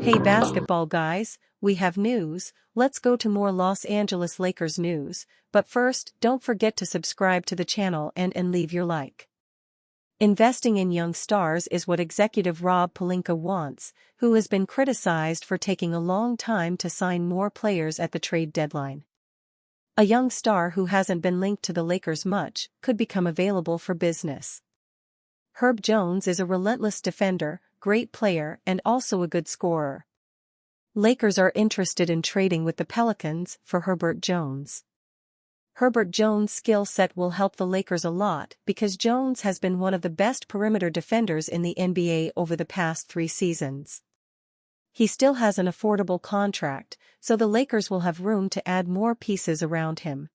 Hey basketball guys, we have news. Let's go to more Los Angeles Lakers news, but first, don't forget to subscribe to the channel and leave your like. Investing in young stars is what executive Rob Pelinka wants, who has been criticized for taking a long time to sign more players at the trade deadline. A young star who hasn't been linked to the Lakers much could become available for business. Herb Jones is a relentless defender, great player and also a good scorer. Lakers are interested in trading with the Pelicans for Herbert Jones. Herbert Jones' skill set will help the Lakers a lot because Jones has been one of the best perimeter defenders in the NBA over the past 3 seasons. He still has an affordable contract, so the Lakers will have room to add more pieces around him.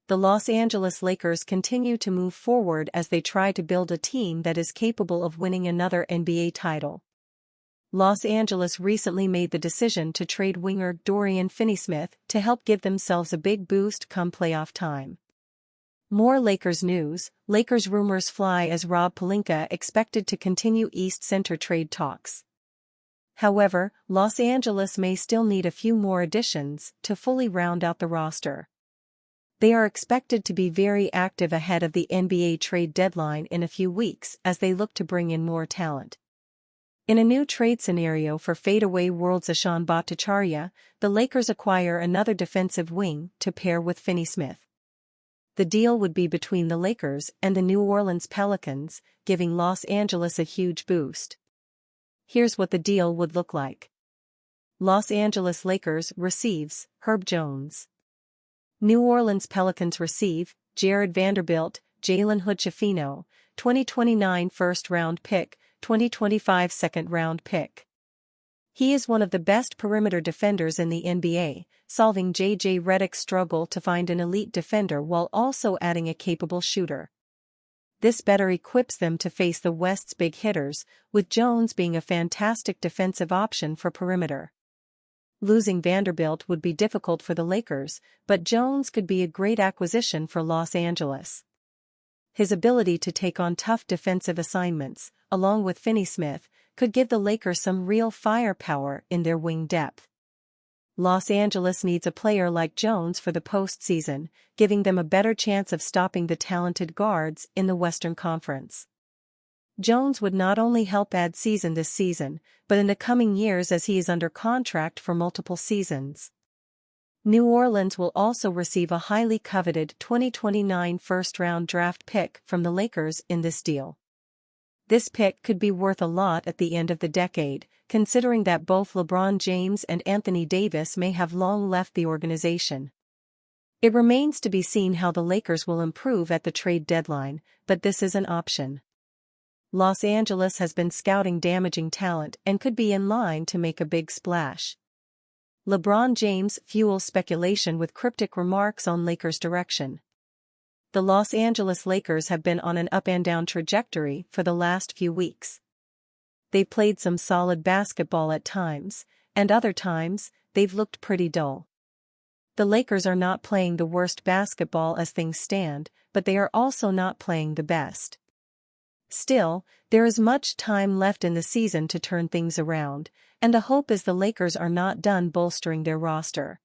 The Los Angeles Lakers continue to move forward as they try to build a team that is capable of winning another NBA title. Los Angeles recently made the decision to trade winger Dorian Finney-Smith to help give themselves a big boost come playoff time. More Lakers news. Lakers rumors fly as Rob Pelinka expected to continue East Center trade talks. However, Los Angeles may still need a few more additions to fully round out the roster. They are expected to be very active ahead of the NBA trade deadline in a few weeks as they look to bring in more talent. In a new trade scenario for fadeaway world's Hassan Bhattacharya, the Lakers acquire another defensive wing to pair with Finney-Smith. The deal would be between the Lakers and the New Orleans Pelicans, giving Los Angeles a huge boost. Here's what the deal would look like. Los Angeles Lakers receives Herb Jones. New Orleans Pelicans receive Jared Vanderbilt, Jalen Hood-Schifino, 2029 first-round pick, 2025 second-round pick. He is one of the best perimeter defenders in the NBA, solving J.J. Redick's struggle to find an elite defender while also adding a capable shooter. This better equips them to face the West's big hitters, with Jones being a fantastic defensive option for perimeter. Losing Vanderbilt would be difficult for the Lakers, but Jones could be a great acquisition for Los Angeles. His ability to take on tough defensive assignments, along with Finney-Smith, could give the Lakers some real firepower in their wing depth. Los Angeles needs a player like Jones for the postseason, giving them a better chance of stopping the talented guards in the Western Conference. Jones would not only help add season this season, but in the coming years as he is under contract for multiple seasons. New Orleans will also receive a highly coveted 2029 first-round draft pick from the Lakers in this deal. This pick could be worth a lot at the end of the decade, considering that both LeBron James and Anthony Davis may have long left the organization. It remains to be seen how the Lakers will improve at the trade deadline, but this is an option. Los Angeles has been scouting damaging talent and could be in line to make a big splash. LeBron James fuels speculation with cryptic remarks on Lakers' direction. The Los Angeles Lakers have been on an up-and-down trajectory for the last few weeks. They played some solid basketball at times, and other times, they've looked pretty dull. The Lakers are not playing the worst basketball as things stand, but they are also not playing the best. Still, there is much time left in the season to turn things around, and the hope is the Lakers are not done bolstering their roster.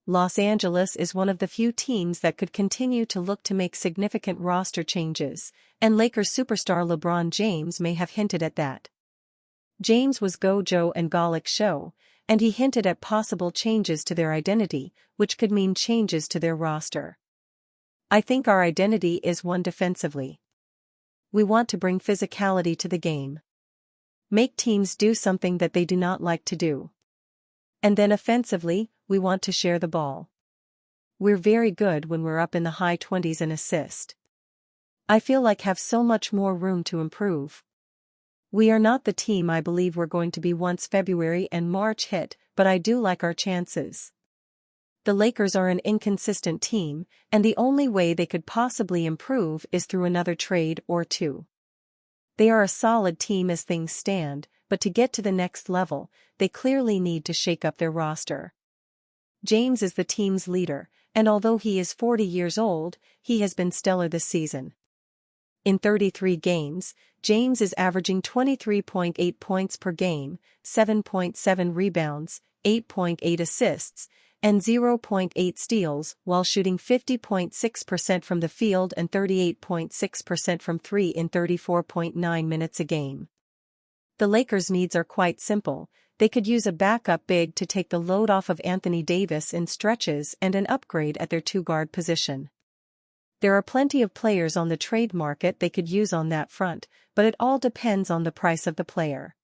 Los Angeles is one of the few teams that could continue to look to make significant roster changes, and Lakers superstar LeBron James may have hinted at that. James was Gojo and Golic's show, and he hinted at possible changes to their identity, which could mean changes to their roster. I think our identity is one defensively. We want to bring physicality to the game. Make teams do something that they do not like to do. And then offensively, we want to share the ball. We're very good when we're up in the high 20s in assist. I feel like have so much more room to improve. We are not the team I believe we're going to be once February and March hit, but I do like our chances. The Lakers are an inconsistent team, and the only way they could possibly improve is through another trade or two. They are a solid team as things stand, but to get to the next level, they clearly need to shake up their roster. James is the team's leader, and although he is 40 years old, he has been stellar this season. In 33 games, James is averaging 23.8 points per game, 7.7 rebounds, 8.8 assists, and 0.8 steals while shooting 50.6% from the field and 38.6% from three in 34.9 minutes a game. The Lakers' needs are quite simple. They could use a backup big to take the load off of Anthony Davis in stretches and an upgrade at their two-guard position. There are plenty of players on the trade market they could use on that front, but it all depends on the price of the player.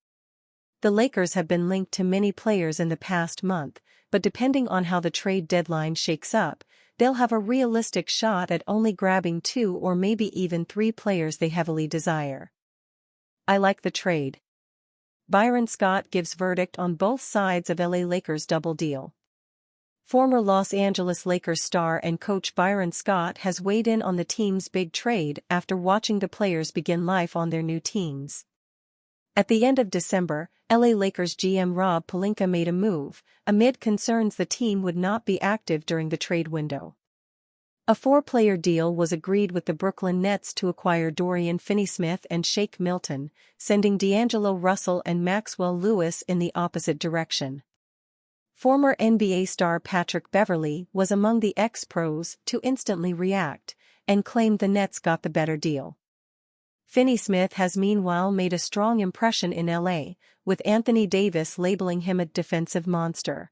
The Lakers have been linked to many players in the past month, but depending on how the trade deadline shakes up, they'll have a realistic shot at only grabbing 2 or maybe even 3 players they heavily desire. I like the trade. Byron Scott gives verdict on both sides of LA Lakers double deal. Former Los Angeles Lakers star and coach Byron Scott has weighed in on the team's big trade after watching the players begin life on their new teams. At the end of December, LA Lakers GM Rob Pelinka made a move, amid concerns the team would not be active during the trade window. A 4-player deal was agreed with the Brooklyn Nets to acquire Dorian Finney-Smith and Shake Milton, sending D'Angelo Russell and Maxwell Lewis in the opposite direction. Former NBA star Patrick Beverley was among the ex-pros to instantly react, and claimed the Nets got the better deal. Finney-Smith has meanwhile made a strong impression in LA, with Anthony Davis labeling him a defensive monster.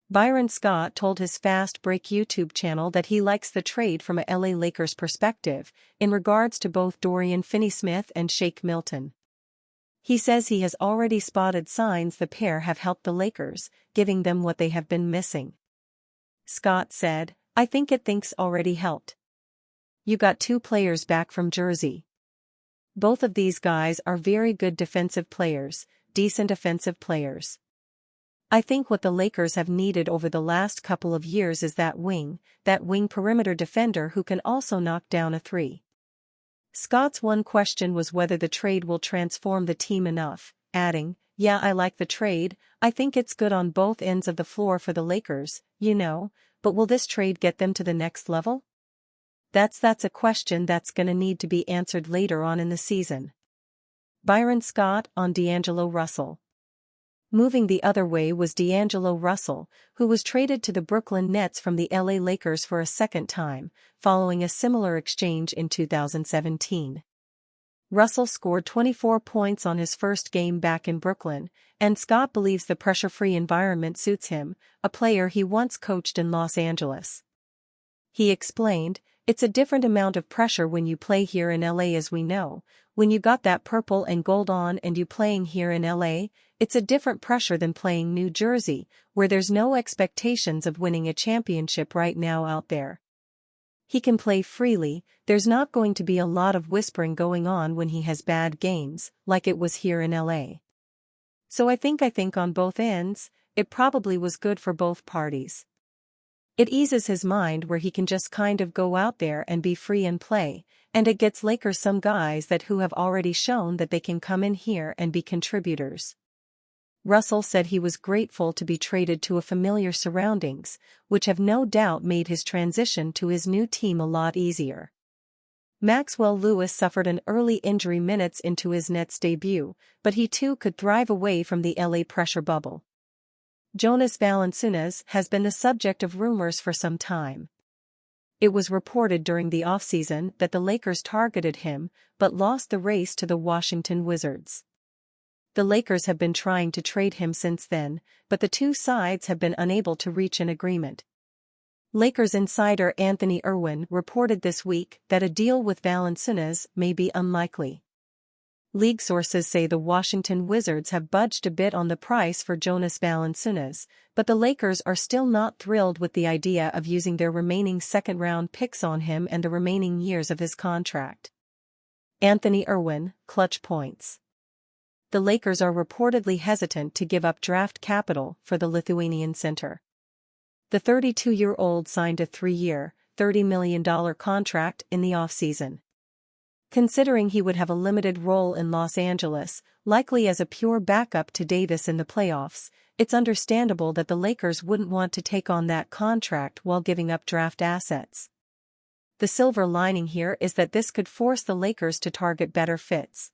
Byron Scott told his Fast Break YouTube channel that he likes the trade from a LA Lakers perspective, in regards to both Dorian Finney-Smith and Shake Milton. He says he has already spotted signs the pair have helped the Lakers, giving them what they have been missing. Scott said, "I think it's already helped. You got 2 players back from Jersey. Both of these guys are very good defensive players, decent offensive players. I think what the Lakers have needed over the last couple of years is that wing perimeter defender who can also knock down a 3. Scott's one question was whether the trade will transform the team enough, adding, "Yeah, I like the trade, I think it's good on both ends of the floor for the Lakers, but will this trade get them to the next level? That's a question that's gonna need to be answered later on in the season." Byron Scott on D'Angelo Russell. Moving the other way was D'Angelo Russell, who was traded to the Brooklyn Nets from the LA Lakers for a second time, following a similar exchange in 2017. Russell scored 24 points on his first game back in Brooklyn, and Scott believes the pressure-free environment suits him, a player he once coached in Los Angeles. He explained, "It's a different amount of pressure when you play here in LA, as we know. When you got that purple and gold on and you playing here in LA, it's a different pressure than playing New Jersey, where there's no expectations of winning a championship right now out there. He can play freely, there's not going to be a lot of whispering going on when he has bad games, like it was here in LA. So I think on both ends, it probably was good for both parties. It eases his mind where he can just kind of go out there and be free and play, and it gets Lakers some guys who have already shown that they can come in here and be contributors." Russell said he was grateful to be traded to a familiar surroundings, which have no doubt made his transition to his new team a lot easier. Maxwell Lewis suffered an early injury minutes into his Nets debut, but he too could thrive away from the LA pressure bubble. Jonas Valanciunas has been the subject of rumors for some time. It was reported during the offseason that the Lakers targeted him, but lost the race to the Washington Wizards. The Lakers have been trying to trade him since then, but the two sides have been unable to reach an agreement. Lakers insider Anthony Irwin reported this week that a deal with Valanciunas may be unlikely. League sources say the Washington Wizards have budged a bit on the price for Jonas Valanciunas, but the Lakers are still not thrilled with the idea of using their remaining second-round picks on him and the remaining years of his contract. Anthony Irwin, Clutch Points. The Lakers are reportedly hesitant to give up draft capital for the Lithuanian center. The 32-year-old signed a 3-year, $30 million contract in the offseason. Considering he would have a limited role in Los Angeles, likely as a pure backup to Davis in the playoffs, it's understandable that the Lakers wouldn't want to take on that contract while giving up draft assets. The silver lining here is that this could force the Lakers to target better fits.